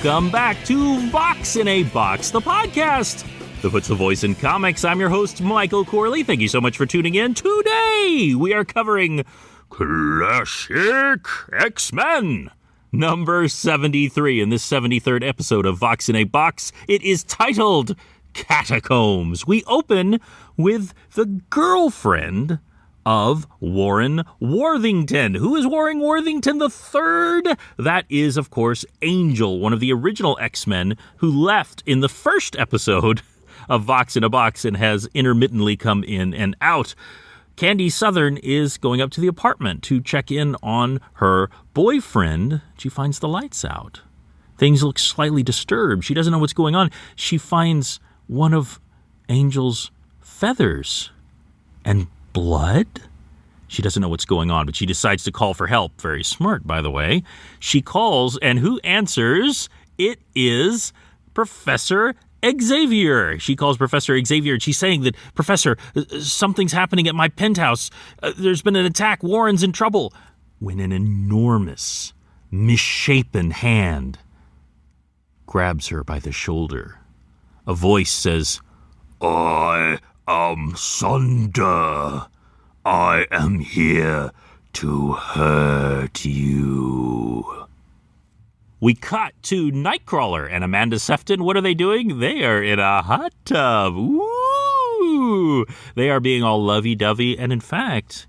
Welcome back to Vox in a Box, the podcast that puts the voice in comics. I'm your host, Michael Corley. Thank you so much for tuning in. Today, we are covering Classic X-Men, number 73. In this 73rd episode of Vox in a Box, it is titled Catacombs. We open with the girlfriend of Warren Worthington. Who is Warren Worthington III? That is, of course, Angel, one of the original X-Men who left in the first episode of Vox in a Box and has intermittently come in and out. Candy Southern is going up to the apartment to check in on her boyfriend. She finds the lights out. Things look slightly disturbed. She doesn't know what's going on. She finds one of Angel's feathers and blood? She doesn't know what's going on, but she decides to call for help. Very smart, by the way. She calls, and who answers? It is Professor Xavier. She calls Professor Xavier, and she's saying that, Professor, something's happening at my penthouse. There's been an attack. Warren's in trouble. When an enormous, misshapen hand grabs her by the shoulder. A voice says, "I am Sunder. I am here to hurt you." We cut to Nightcrawler and Amanda Sefton. What are they doing? They are in a hot tub. Woo! They are being all lovey-dovey, and in fact,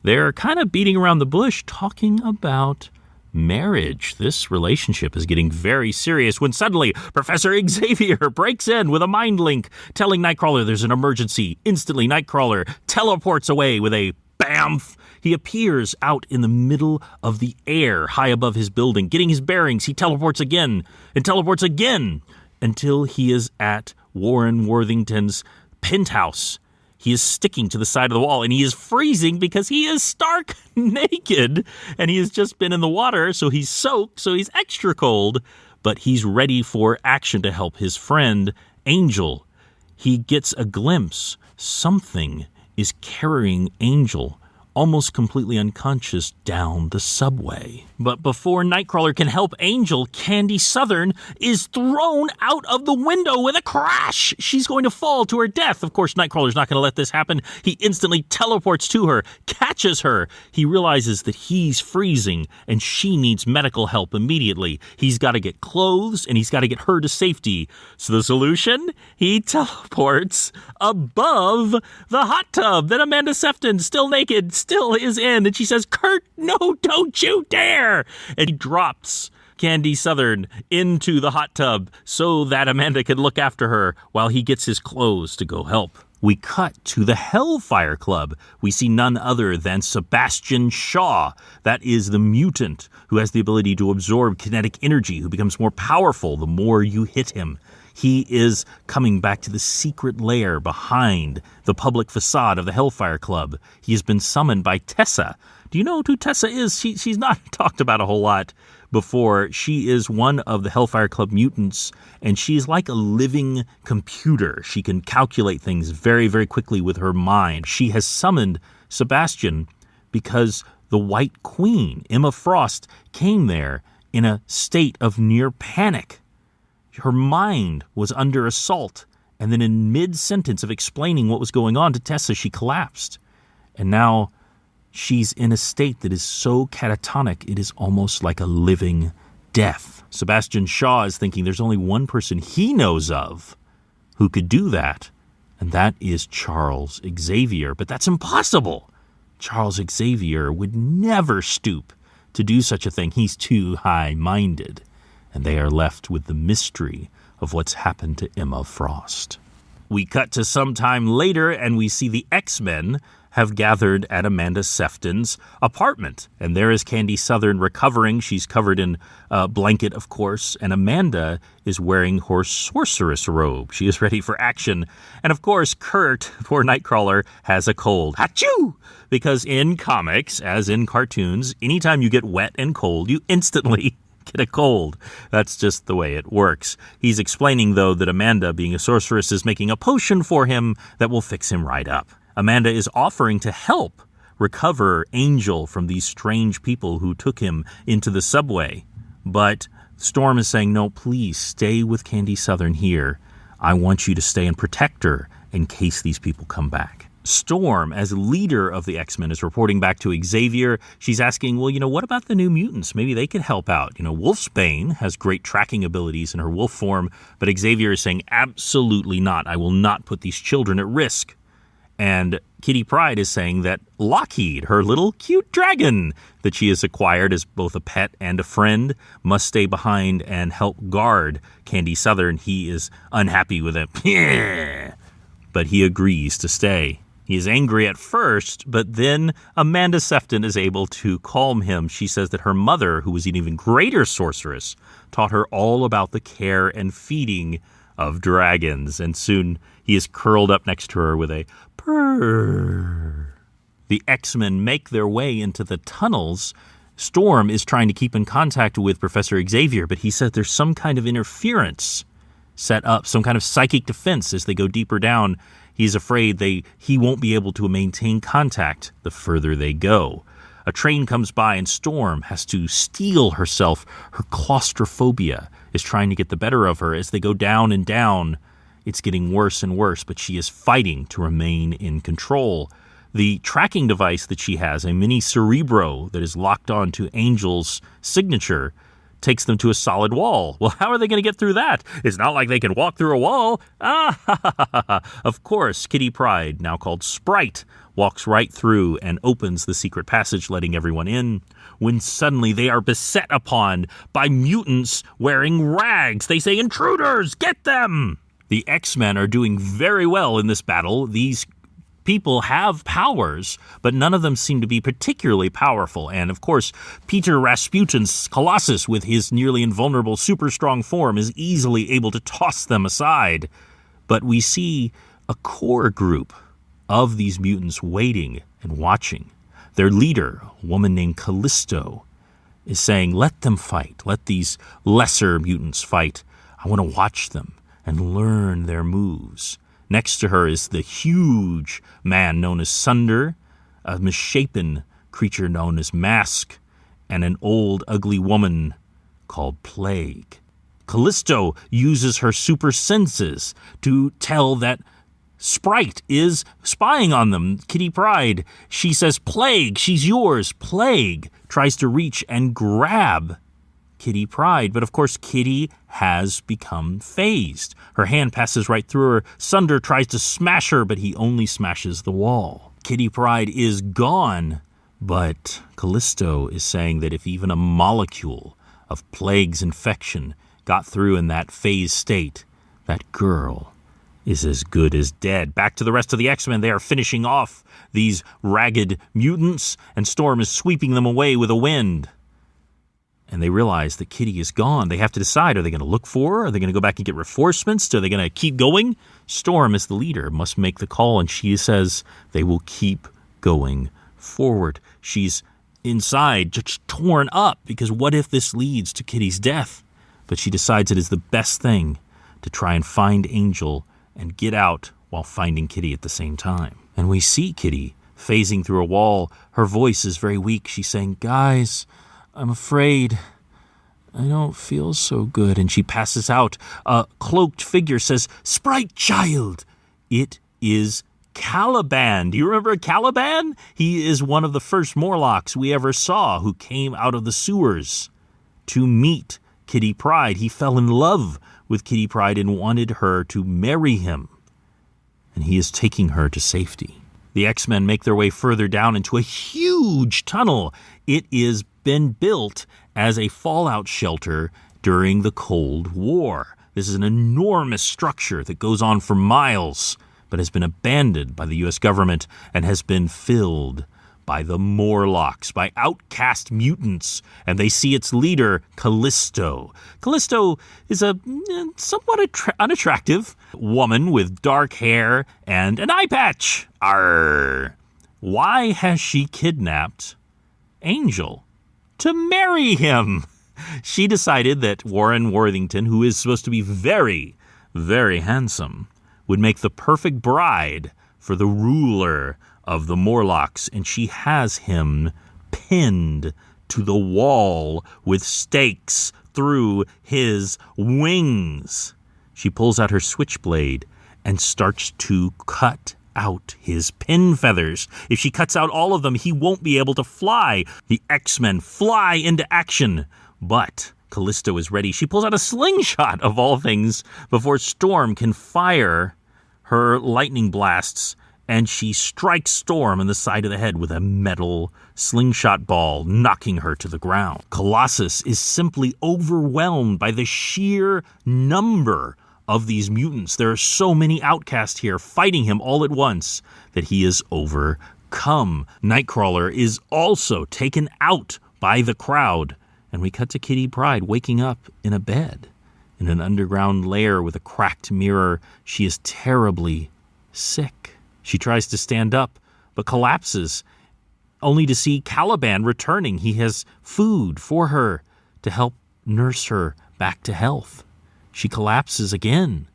they're kind of beating around the bush talking about marriage. This relationship is getting very serious when suddenly Professor Xavier breaks in with a mind link, telling Nightcrawler there's an emergency. Instantly, Nightcrawler teleports away with a bamf. He appears out in the middle of the air, high above his building. Getting his bearings, he teleports again and teleports again until he is at Warren Worthington's penthouse. He is sticking to the side of the wall, and he is freezing because he is stark naked, and he has just been in the water, so he's soaked, so he's extra cold, but he's ready for action to help his friend, Angel. He gets a glimpse. Something is carrying Angel, almost completely unconscious, down the subway. But before Nightcrawler can help Angel, Candy Southern is thrown out of the window with a crash. She's going to fall to her death. Of course, Nightcrawler's not going to let this happen. He instantly teleports to her, catches her. He realizes that he's freezing and she needs medical help immediately. He's got to get clothes and he's got to get her to safety. So the solution? He teleports above the hot tub that Amanda Sefton, still naked, still is in. And she says, "Kurt, no, don't you dare!" And he drops Candy Southern into the hot tub so that Amanda can look after her while he gets his clothes to go help. We cut to the Hellfire Club. We see none other than Sebastian Shaw. That is the mutant who has the ability to absorb kinetic energy, who becomes more powerful the more you hit him. He is coming back to the secret lair behind the public facade of the Hellfire Club. He has been summoned by Tessa. Do you know who Tessa is? She's not talked about a whole lot before. She is one of the Hellfire Club mutants, and she's like a living computer. She can calculate things very, very quickly with her mind. She has summoned Sebastian because the White Queen, Emma Frost, came there in a state of near panic. Her mind was under assault, and then in mid-sentence of explaining what was going on to Tessa, she collapsed. And now she's in a state that is so catatonic, it is almost like a living death. Sebastian Shaw is thinking there's only one person he knows of who could do that, and that is Charles Xavier. But that's impossible. Charles Xavier would never stoop to do such a thing. He's too high-minded. And they are left with the mystery of what's happened to Emma Frost. We cut to some time later, and we see the X-Men have gathered at Amanda Sefton's apartment. And there is Candy Southern recovering. She's covered in a blanket, of course, and Amanda is wearing her sorceress robe. She is ready for action. And of course, Kurt, poor Nightcrawler, has a cold. Achoo! Because in comics, as in cartoons, anytime you get wet and cold, you instantly get a cold. That's just the way it works. He's explaining, though, that Amanda, being a sorceress, is making a potion for him that will fix him right up. Amanda is offering to help recover Angel from these strange people who took him into the subway. But Storm is saying, no, please stay with Candy Southern here. I want you to stay and protect her in case these people come back. Storm, as leader of the X-Men, is reporting back to Xavier. She's asking, well, what about the New Mutants? Maybe they could help out. Wolfsbane has great tracking abilities in her wolf form, but Xavier is saying, absolutely not. I will not put these children at risk. And Kitty Pryde is saying that Lockheed, her little cute dragon that she has acquired as both a pet and a friend, must stay behind and help guard Candy Southern. He is unhappy with it, but he agrees to stay. He is angry at first, but then Amanda Sefton is able to calm him. She says that her mother, who was an even greater sorceress, taught her all about the care and feeding of dragons, and soon he is curled up next to her with a purr. The X-Men make their way into the tunnels. Storm is trying to keep in contact with Professor Xavier, but he says there's some kind of interference set up, some kind of psychic defense as they go deeper down. He's afraid he won't be able to maintain contact the further they go. A train comes by and Storm has to steel herself. Her claustrophobia is trying to get the better of her. As they go down and down, it's getting worse and worse, but she is fighting to remain in control. The tracking device that she has, a mini Cerebro that is locked onto Angel's signature, takes them to a solid wall. Well, how are they going to get through that? It's not like they can walk through a wall. Of course, Kitty Pryde, now called Sprite, walks right through and opens the secret passage, letting everyone in, when suddenly they are beset upon by mutants wearing rags. They say, "Intruders, get them!" The X-Men are doing very well in this battle. These people have powers, but none of them seem to be particularly powerful. And of course, Peter Rasputin's Colossus, with his nearly invulnerable super strong form, is easily able to toss them aside. But we see a core group of these mutants waiting and watching. Their leader, a woman named Callisto, is saying, let them fight. Let these lesser mutants fight. I want to watch them and learn their moves. Next to her is the huge man known as Sunder, a misshapen creature known as Mask, and an old, ugly woman called Plague. Callisto uses her super senses to tell that Sprite is spying on them. Kitty Pryde, she says, "Plague, she's yours." Plague tries to reach and grab Kitty Pryde, but of course Kitty has become phased. Her hand passes right through her. Sunder tries to smash her, but he only smashes the wall. Kitty Pryde is gone, but Callisto is saying that if even a molecule of Plague's infection got through in that phased state, that girl is as good as dead. Back to the rest of the X-Men. They are finishing off these ragged mutants, and Storm is sweeping them away with a wind. And they realize that Kitty is gone. They have to decide, are they going to look for her? Are they going to go back and get reinforcements? Are they going to keep going? Storm, as the leader, must make the call, and she says they will keep going forward. She's inside, just torn up, because what if this leads to Kitty's death? But she decides it is the best thing to try and find Angel and get out while finding Kitty at the same time. And we see Kitty phasing through a wall. Her voice is very weak. She's saying, "Guys, I'm afraid. I don't feel so good." And she passes out. A cloaked figure says, "Sprite child." It is Caliban. Do you remember Caliban? He is one of the first Morlocks we ever saw who came out of the sewers to meet Kitty Pryde. He fell in love with Kitty Pryde and wanted her to marry him. And he is taking her to safety. The X-Men make their way further down into a huge tunnel. It is been built as a fallout shelter during the Cold War. This is an enormous structure that goes on for miles, but has been abandoned by the U.S. government and has been filled by the Morlocks, by outcast mutants, and they see its leader, Callisto. Callisto is a somewhat unattractive woman with dark hair and an eye patch. Arr! Why has she kidnapped Angel to marry him? She decided that Warren Worthington, who is supposed to be very, very handsome, would make the perfect bride for the ruler of the Morlocks, and she has him pinned to the wall with stakes through his wings. She pulls out her switchblade and starts to cut out his pin feathers. If she cuts out all of them, he won't be able to fly. The X-Men fly into action, but Callisto is ready. She pulls out a slingshot, of all things, before Storm can fire her lightning blasts, and she strikes Storm in the side of the head with a metal slingshot ball, knocking her to the ground. Colossus is simply overwhelmed by the sheer number of these mutants. There are so many outcasts here fighting him all at once that he is overcome. Nightcrawler is also taken out by the crowd, and we cut to Kitty Pryde waking up in a bed in an underground lair with a cracked mirror. She is terribly sick. She tries to stand up, but collapses, only to see Caliban returning. He has food for her to help nurse her back to health. She collapses again.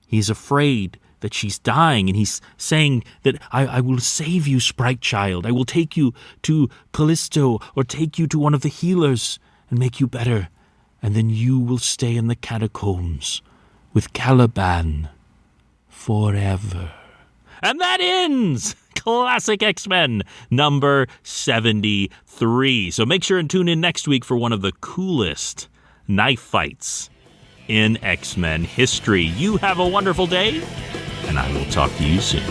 He's afraid that she's dying, and he's saying that I will save you, Sprite Child. I will take you to Callisto or take you to one of the healers and make you better, and then you will stay in the catacombs with Caliban forever. And that ends Classic X-Men number 73. So make sure and tune in next week for one of the coolest knife fights in X-Men history. You have a wonderful day, and I will talk to you soon.